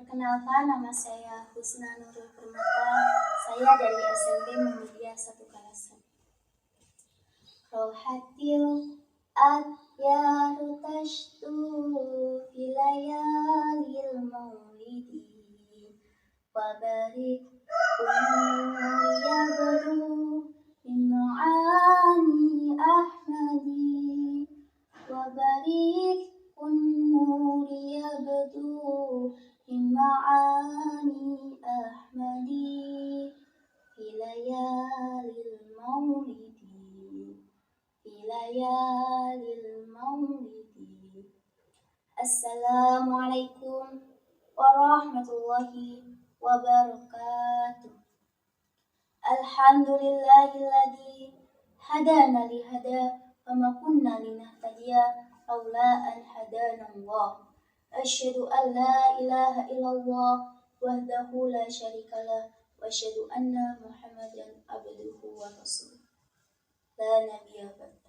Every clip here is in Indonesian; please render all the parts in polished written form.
Perkenalkan, nama saya Husna Nurul Permata. Saya dari SMP Muhammadiyah 1 Kalasan. Rohatil adyaru tashtu filayalil maulidi wabarik yabdu min ma'ani ahmadi wabarik yabdu min ma'ani ahmadi filayalil maulidi. Assalamualaikum warahmatullahi wabarakatuh. Alhamdulillahilladzi hadana lihada wa ma kunna linahtadiya laula an hadana Allah. Asyhadu an la ilaha illallah wahdahu la syarikalah wa asyhadu anna Muhammadan abduhu wa rasuluh. La nabiyya ba'dah.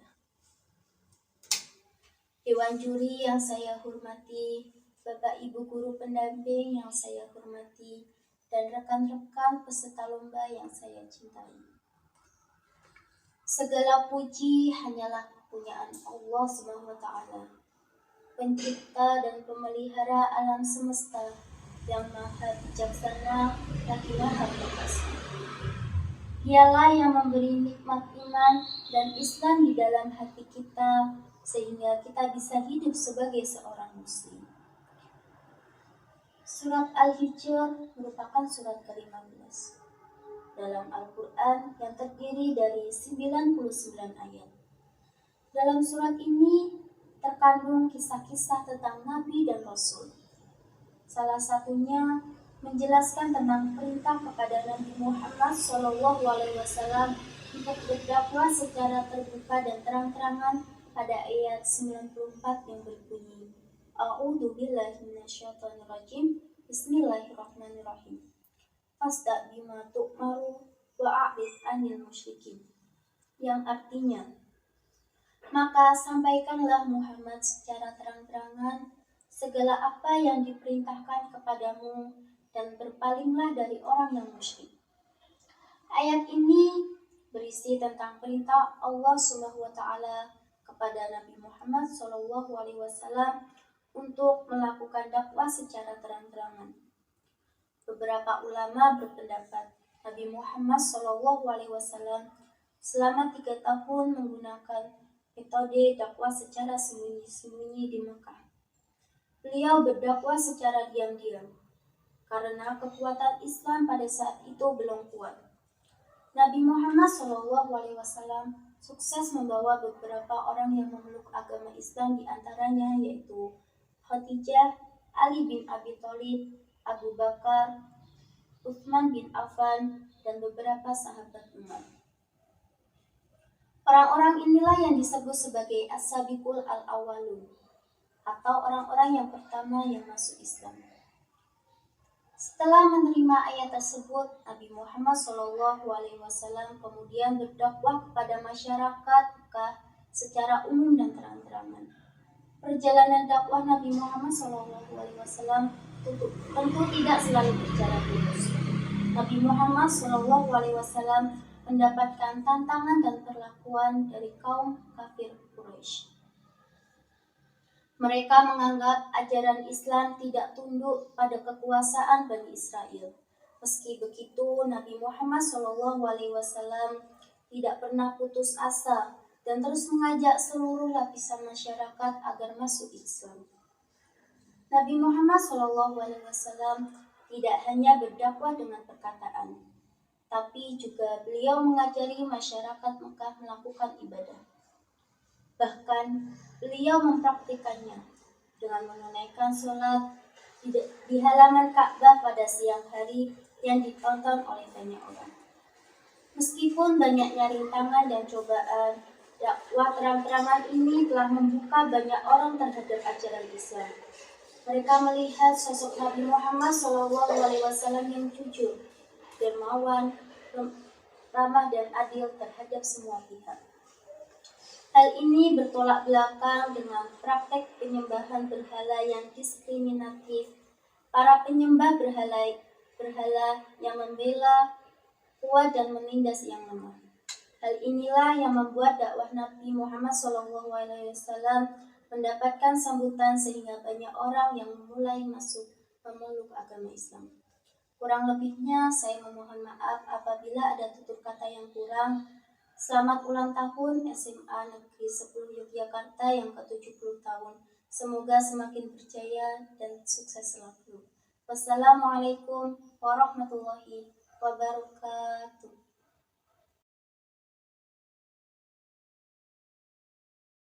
Dewan juri yang saya hormati, Bapak Ibu guru pendamping yang saya hormati, dan rekan-rekan peserta lomba yang saya cintai. Segala puji hanyalah kepunyaan Allah SWT, pencipta dan pemelihara alam semesta yang maha bijaksana lagi maha perkasa. Dialah yang memberi nikmat iman dan Islam di dalam hati kita, sehingga kita bisa hidup sebagai seorang muslim. Surat Al-Hijr merupakan surat ke-15 dalam Al-Quran yang terdiri dari 99 ayat. Dalam surat ini terkandung kisah-kisah tentang Nabi dan Rasul. Salah satunya menjelaskan tentang perintah kepada Nabi Muhammad SAW untuk berdakwah secara terbuka dan terang-terangan pada ayat 94 yang berbunyi, A'udzu billahi minasyaitonir rajim. Bismillahirrahmanirrahim. Fasda bima tu'maru wa a'rid 'anil musyrikin. Yang artinya, maka sampaikanlah Muhammad secara terang-terangan segala apa yang diperintahkan kepadamu dan berpalinglah dari orang yang musyrik. Ayat ini berisi tentang perintah Allah SWT kepada Nabi Muhammad SAW untuk melakukan dakwah secara terang-terangan. Beberapa ulama berpendapat Nabi Muhammad SAW selama 3 tahun menggunakan metode dakwah secara sembunyi-sembunyi di Mekah. Beliau berdakwah secara diam-diam karena kekuatan Islam pada saat itu belum kuat. Nabi Muhammad SAW sukses membawa beberapa orang yang memeluk agama Islam, di antaranya yaitu Khadijah, Ali bin Abi Thalib, Abu Bakar, Utsman bin Affan, dan beberapa sahabat Umar. Orang-orang inilah yang disebut sebagai As-Sabiqul Al-Awwalun, atau orang-orang yang pertama yang masuk Islam. Setelah menerima ayat tersebut, Nabi Muhammad SAW kemudian berdakwah kepada masyarakat Mekah secara umum dan terang-terangan. Perjalanan dakwah Nabi Muhammad SAW tentu tidak selalu berjalan mulus. Nabi Muhammad SAW mendapatkan tantangan dan perlakuan dari kaum kafir Quraisy. Mereka menganggap ajaran Islam tidak tunduk pada kekuasaan Bani Israel. Meski begitu, Nabi Muhammad SAW tidak pernah putus asa dan terus mengajak seluruh lapisan masyarakat agar masuk Islam. Nabi Muhammad SAW tidak hanya berdakwah dengan perkataan, tapi juga beliau mengajari masyarakat Mekah melakukan ibadah. Bahkan beliau mempraktikannya dengan menunaikan sholat di halaman Ka'bah pada siang hari yang ditonton oleh banyak orang. Meskipun banyaknya rintangan dan cobaan, dakwah terang-terangan ini telah membuka banyak orang terhadap ajaran Islam. Mereka melihat sosok Nabi Muhammad SAW yang jujur, dermawan, ramah dan adil terhadap semua pihak. Hal ini bertolak belakang dengan praktek penyembahan berhala yang diskriminatif para penyembah berhala yang membela kuat dan menindas yang lemah. Hal inilah yang membuat dakwah Nabi Muhammad SAW mendapatkan sambutan sehingga banyak orang yang mulai masuk memeluk agama Islam. Kurang lebihnya saya memohon maaf apabila ada tutur kata yang kurang. Selamat ulang tahun SMA Negeri 10 Yogyakarta yang ke-70 tahun. Semoga semakin berjaya dan sukses selalu. Wassalamualaikum warahmatullahi wabarakatuh.